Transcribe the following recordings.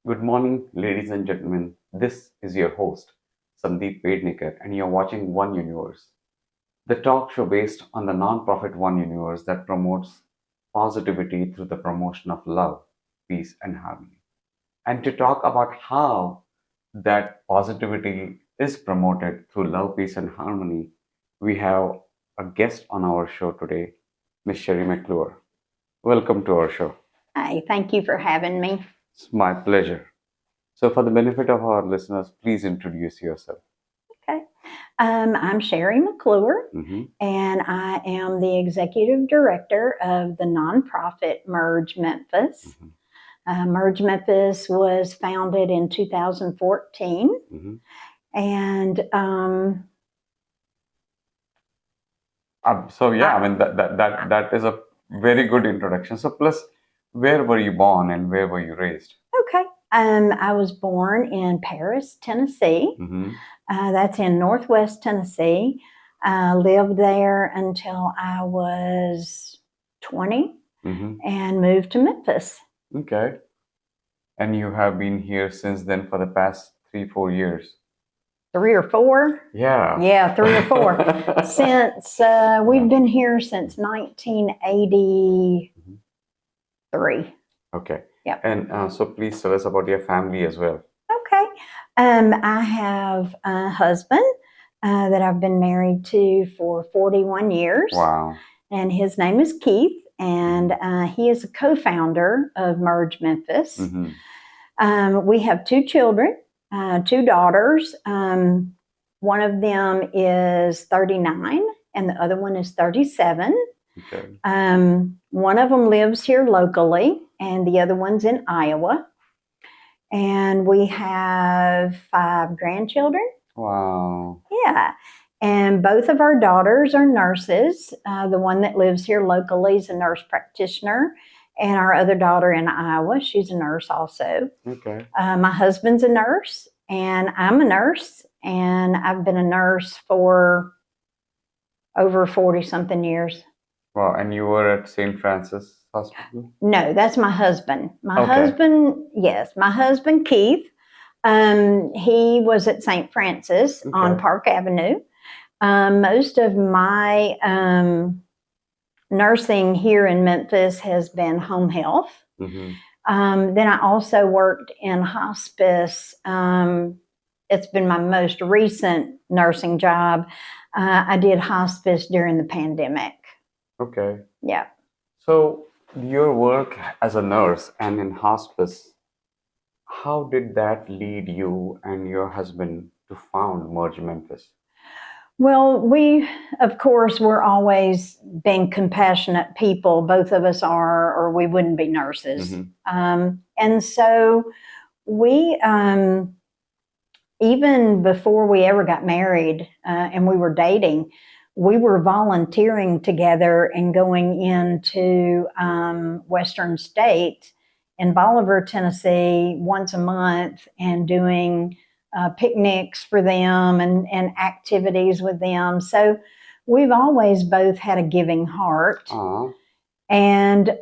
Good morning, ladies and gentlemen. This is your host, Sandeep Pednikar, and you're watching One Universe, the talk show based on the non-profit One Universe that promotes positivity through the promotion of love, peace, and harmony. And to talk about how that positivity is promoted through love, peace, and harmony, we have a guest on our show today, Miss Sherry McClure. Welcome to our show. Hi, thank you for having me. It's my pleasure. So, for the benefit of our listeners, please introduce yourself. Okay. I'm Sherry McClure, Mm-hmm. and I am the executive director of the nonprofit Merge Memphis. Merge Memphis was founded in 2014, Mm-hmm. and That is a very good introduction. So, plus, where were you born and where were you raised? okay. I was born in Paris, Tennessee. Mm-hmm. That's in Northwest Tennessee. I lived there until I was 20 Mm-hmm. and moved to Memphis. Okay. And you have been here since then for the past 3, 4 years. 3 or 4? Yeah. Yeah, 3 or 4. Since we've been here since 1983. Okay. Yep. And so, please tell us about your family as well. Okay. I have a husband that I've been married to for 41 years. Wow. And his name is Keith, and he is a co-founder of Merge Memphis. Mm-hmm. We have 2 children, 2 daughters. One of them is 39, and the other one is 37. Okay. One of them lives here locally, and the other one's in Iowa. And we have 5 grandchildren. Wow. Yeah. And both of our daughters are nurses. The one that lives here locally is a nurse practitioner. And our other daughter in Iowa, she's a nurse also. Okay. My husband's a nurse, and I'm a nurse. And I've been a nurse for over 40-something years. Wow. And you were at St. Francis Hospital? No, that's my husband. My Okay. husband, Keith. He was at St. Francis on Okay. Park Avenue. Most of my nursing here in Memphis has been home health. Mm-hmm. Then I also worked in hospice. It's been my most recent nursing job. I did hospice during the pandemic. Okay. Yeah. So, your work as a nurse and in hospice, how did that lead you and your husband to found Merge Memphis? Well, we, of course, we're always being compassionate people. Both of us are, or we wouldn't be nurses. Mm-hmm. And so we, even before we ever got married and we were dating, we were volunteering together and going into Western State in Bolivar, Tennessee, once a month and doing picnics for them and activities with them. So we've always both had a giving heart. Uh-huh. And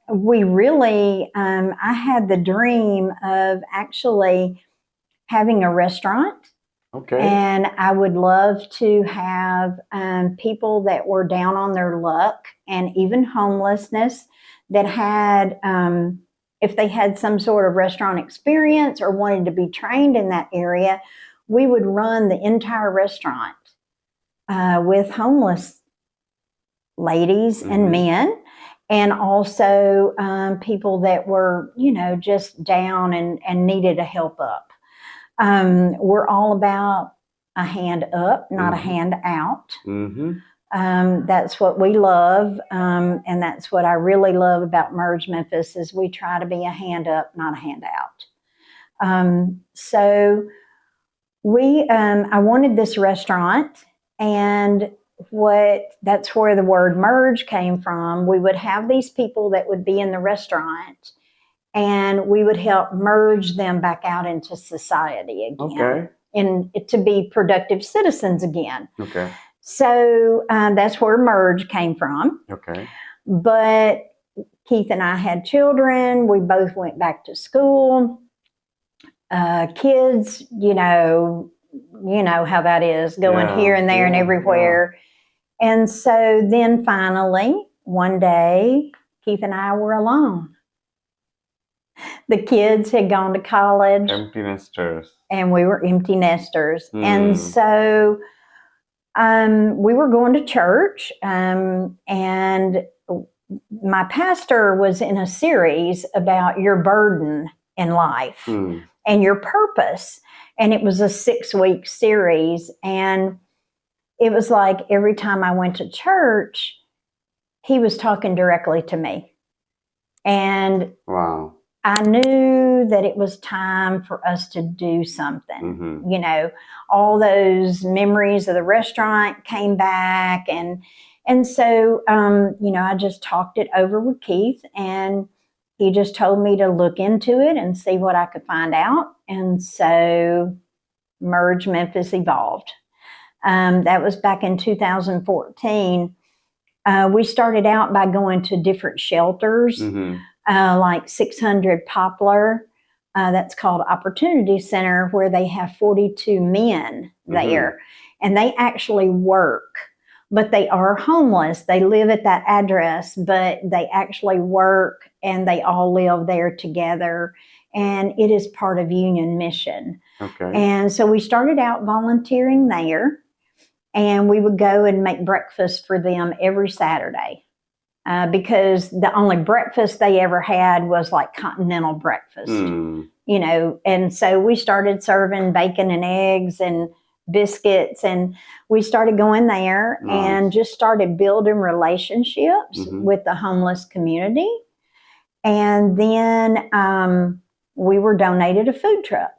we really, I had the dream of actually having a restaurant. Okay. And I would love to have people that were down on their luck and even homelessness that had, if they had some sort of restaurant experience or wanted to be trained in that area, we would run the entire restaurant with homeless ladies Mm-hmm. and men. And also people that were, just down and needed a help up. We're all about a hand up, not a hand out. Mm-hmm. That's what we love, and that's what I really love about Merge Memphis is we try to be a hand up, not a hand out. So I wanted this restaurant, and that's where the word merge came from. We would have these people that would be in the restaurant, and we would help merge them back out into society again. Okay. And to be productive citizens again. Okay. So that's where merge came from. Okay. But Keith and I had children. We both went back to school. kids, you know how that is, going Yeah, here and there and yeah, everywhere. And so then finally, one day, Keith and I were alone. The kids had gone to college. Empty nesters. And we were empty nesters. And Hmm. so we were going to church, and my pastor was in a series about your burden in life and your purpose. And it was a 6-week series. And it was like every time I went to church, he was talking directly to me. And Wow. I knew that it was time for us to do something. You know, all those memories of the restaurant came back. And so, you know, I just talked it over with Keith, and he just told me to look into it and see what I could find out. And so Merge Memphis evolved. That was back in 2014. We started out by going to different shelters, like 600 Poplar. That's called Opportunity Center, where they have 42 men there. And they actually work, but they are homeless. They live at that address, but they actually work, and they all live there together. And it is part of Union Mission. Okay. And so we started out volunteering there. And we would go and make breakfast for them every Saturday, because the only breakfast they ever had was like continental breakfast, you know. And so we started serving bacon and eggs and biscuits, and we started going there and just started building relationships with the homeless community. And then we were donated a food truck.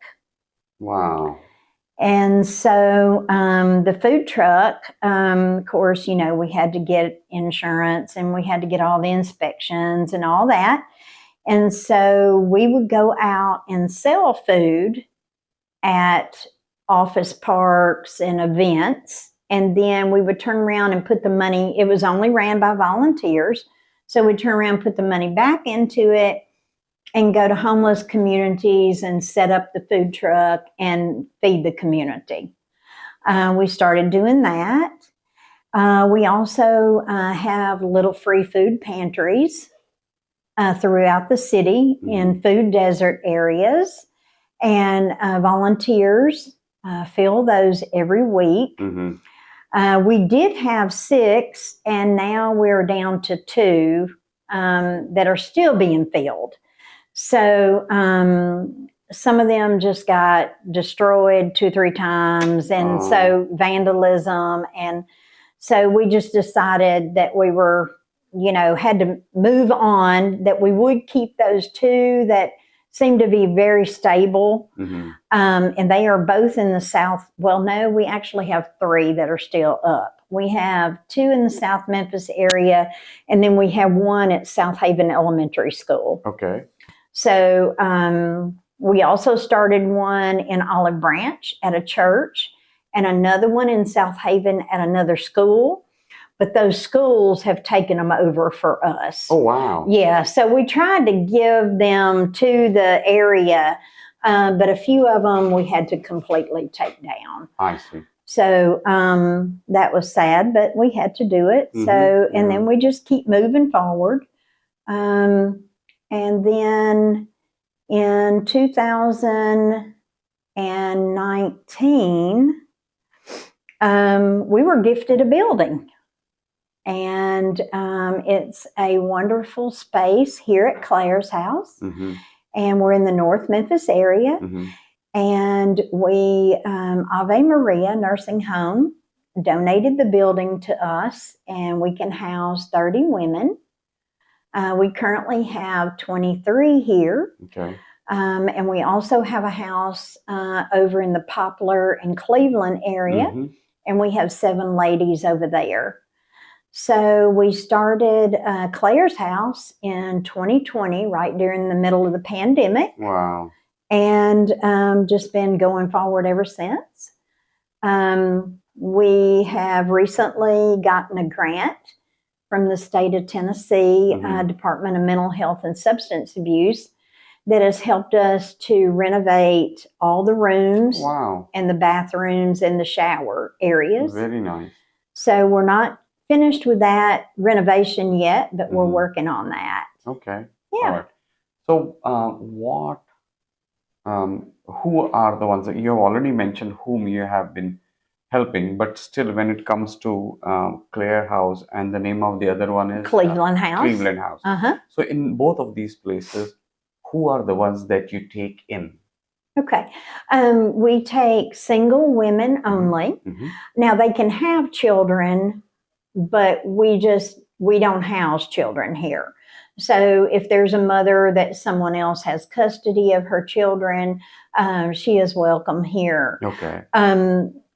Wow. And so the food truck, of course, you know, we had to get insurance, and we had to get all the inspections and all that. And so we would go out and sell food at office parks and events. And then we would turn around and put the money, it was only ran by volunteers. So we'd turn around and put the money back into it, and go to homeless communities and set up the food truck and feed the community. We started doing that. We also have little free food pantries throughout the city in food desert areas. And volunteers fill those every week. We did have 6, and now we're down to 2 that are still being filled. So some of them just got destroyed 2 or 3 times, and so vandalism. And so we just decided that we were, you know, had to move on, that we would keep those 2 that seem to be very stable. And they are both in the South. Well, no, we actually have 3 that are still up. We have 2 in the South Memphis area, and then we have 1 at South Haven Elementary School. Okay. So we also started one in Olive Branch at a church, and another one in South Haven at another school. But those schools have taken them over for us. Oh, wow. Yeah, so we tried to give them to the area, but a few of them we had to completely take down. I see. So that was sad, but we had to do it. So, and then we just keep moving forward. And then in 2019, we were gifted a building. And it's a wonderful space here at Claire's house. And we're in the North Memphis area. And we, Ave Maria Nursing Home, donated the building to us, and we can house 30 women. We currently have 23 here. Okay. And we also have a house over in the Poplar and Cleveland area, and we have 7 ladies over there. So we started Claire's house in 2020, right during the middle of the pandemic. Wow. And just been going forward ever since. We have recently gotten a grant from the state of Tennessee Department of Mental Health and Substance Abuse that has helped us to renovate all the rooms Wow. and the bathrooms and the shower areas. Very nice. So we're not finished with that renovation yet, but we're Mhm. working on that. Okay. Yeah. All right. So, who are the ones that you have already mentioned whom you have been helping, but still, when it comes to Clare House and the name of the other one is Cleveland House. Cleveland House. Uh-huh. So, in both of these places, who are the ones that you take in? Okay. We take single women only. Mhm. Now they can have children, but we don't house children here. So if there's a mother that someone else has custody of her children, she is welcome here. Okay.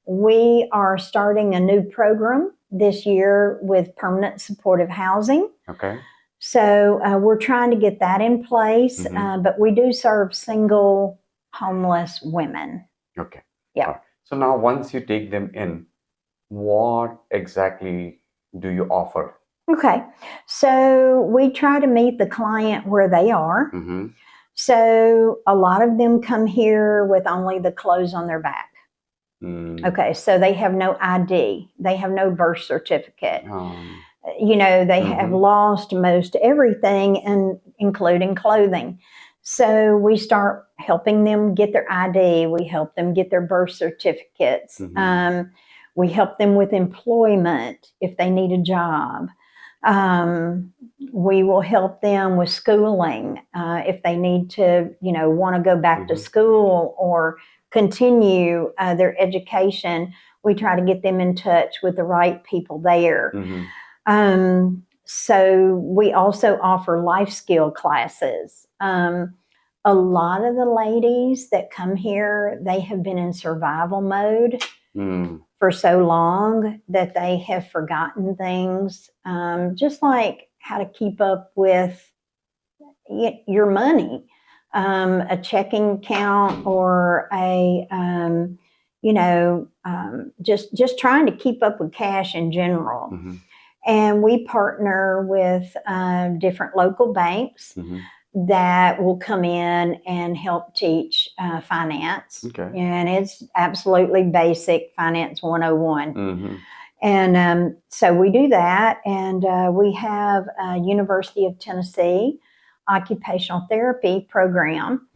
We are starting a new program this year with permanent supportive housing. Okay. So we're trying to get that in place, Mhm. but we do serve single homeless women. Okay. Yeah. All right. So now, once you take them in, what exactly do you offer? Okay. So we try to meet the client where they are. Mm-hmm. So a lot of them come here with only the clothes on their back. Okay. So they have no ID, they have no birth certificate. They have lost most everything, and including clothing. So we start helping them get their ID. We help them get their birth certificates. We help them with employment if they need a job. We will help them with schooling if they need to, want to go back to school or continue their education. We try to get them in touch with the right people there. So we also offer life skill classes. A lot of the ladies that come here, they have been in survival mode for so long that they have forgotten things, just like how to keep up with your money, a checking account, or just trying to keep up with cash in general. And we partner with different local banks that will come in and help teach finance. Okay. And it's absolutely basic Finance 101. And so we do that. And we have a University of Tennessee occupational therapy program.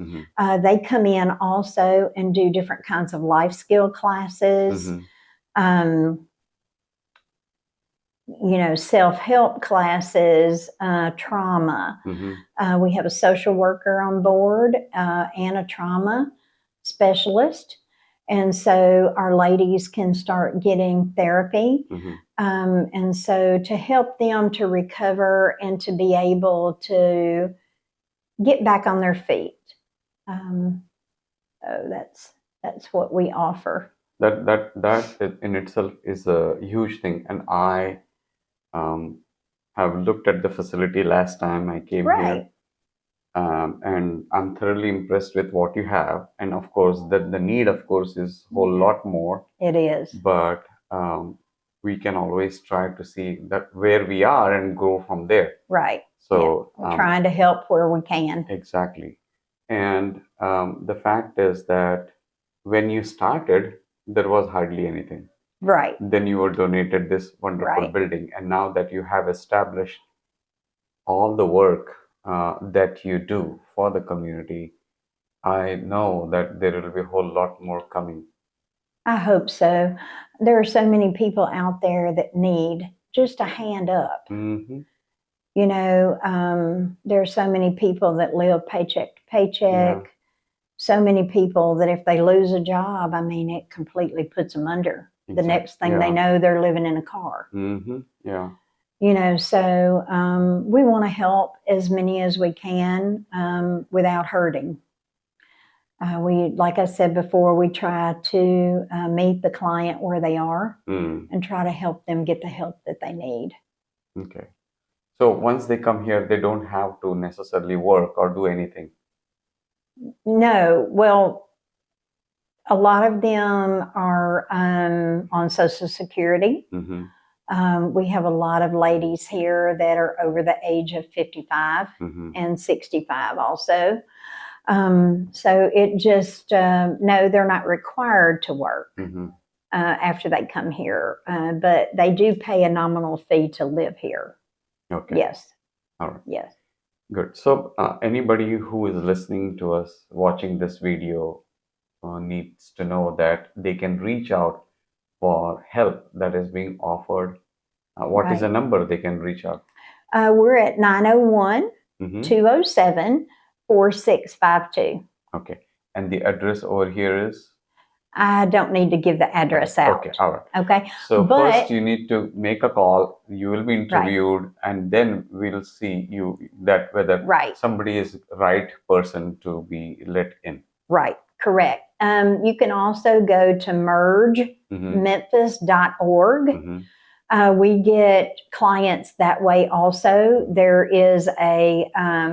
They come in also and do different kinds of life skill classes. Self-help classes, trauma. We have a social worker on board and a trauma specialist. And so our ladies can start getting therapy. And so to help them to recover and to be able to get back on their feet. So that's what we offer. That in itself is a huge thing. And I have looked at the facility last time I came here, and I'm thoroughly impressed with what you have. And of course, the need, of course, is a whole lot more. It is. But we can always try to see that where we are and go from there. Right. So we're trying to help where we can. Exactly. And the fact is that when you started, there was hardly anything. Right. Then you were donated this wonderful building. And now that you have established all the work that you do for the community, I know that there will be a whole lot more coming. I hope so. There are so many people out there that need just a hand up. There are so many people that live paycheck to paycheck. So many people that if they lose a job, it completely puts them under. The next thing they know, they're living in a car. So we want to help as many as we can without hurting. Like I said before, we try to meet the client where they are and try to help them get the help that they need. Okay. So once they come here, they don't have to necessarily work or do anything? No. Well, a lot of them are on Social Security. We have a lot of ladies here that are over the age of 55 and 65 also. So it just, no, they're not required to work after they come here, but they do pay a nominal fee to live here. Okay. Yes. All right. Yes. Good. So anybody who is listening to us, watching this video, needs to know that they can reach out for help that is being offered. What is the Right. number they can reach out? We're at 901 207 4652. Okay. And the address over here is? I don't need to give the address out. Okay. All right. Okay. So But first you need to make a call. You will be interviewed, and then we'll see you that whether somebody is right person to be let in. Right. Correct. You can also go to mergememphis.org. We get clients that way also. There is a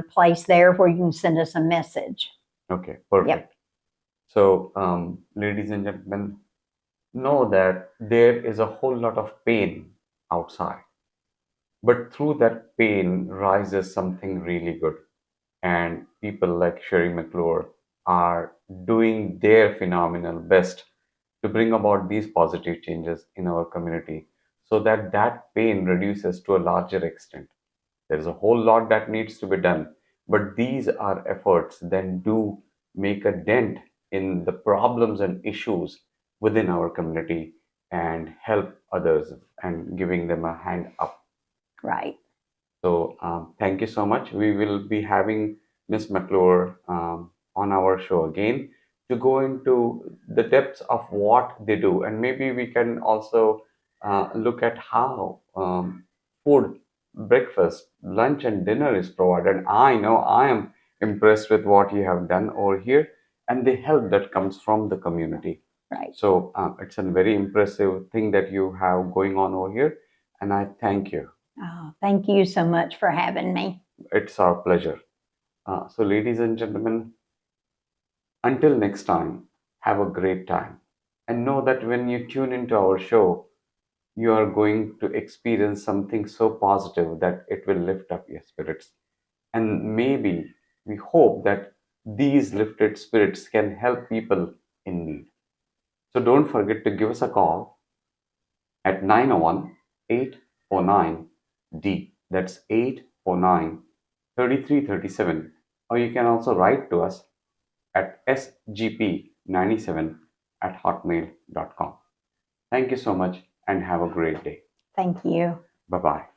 place there where you can send us a message. Okay, perfect. Yep. So, ladies and gentlemen, know that there is a whole lot of pain outside. But through that pain rises something really good. And people like Sherry McClure are doing their phenomenal best to bring about these positive changes in our community so that that pain reduces to a larger extent. There's a whole lot that needs to be done, but these are efforts that do make a dent in the problems and issues within our community and help others and giving them a hand up. Right. So thank you so much. We will be having Miss McClure on our show again to go into the depths of what they do, and maybe we can also look at how food, breakfast, lunch, and dinner is provided. I know I am impressed with what you have done over here and the help that comes from the community. Right. So it's a very impressive thing that you have going on over here, and I thank you. Oh, thank you so much for having me. It's our pleasure. So, ladies and gentlemen, until next time, have a great time. And know that when you tune into our show, you are going to experience something so positive that it will lift up your spirits. And maybe we hope that these lifted spirits can help people in need. So, don't forget to give us a call at 901 849 D. That's 849 3337, or you can also write to us at sgp97@hotmail.com. Thank you so much and have a great day. Thank you. Bye bye.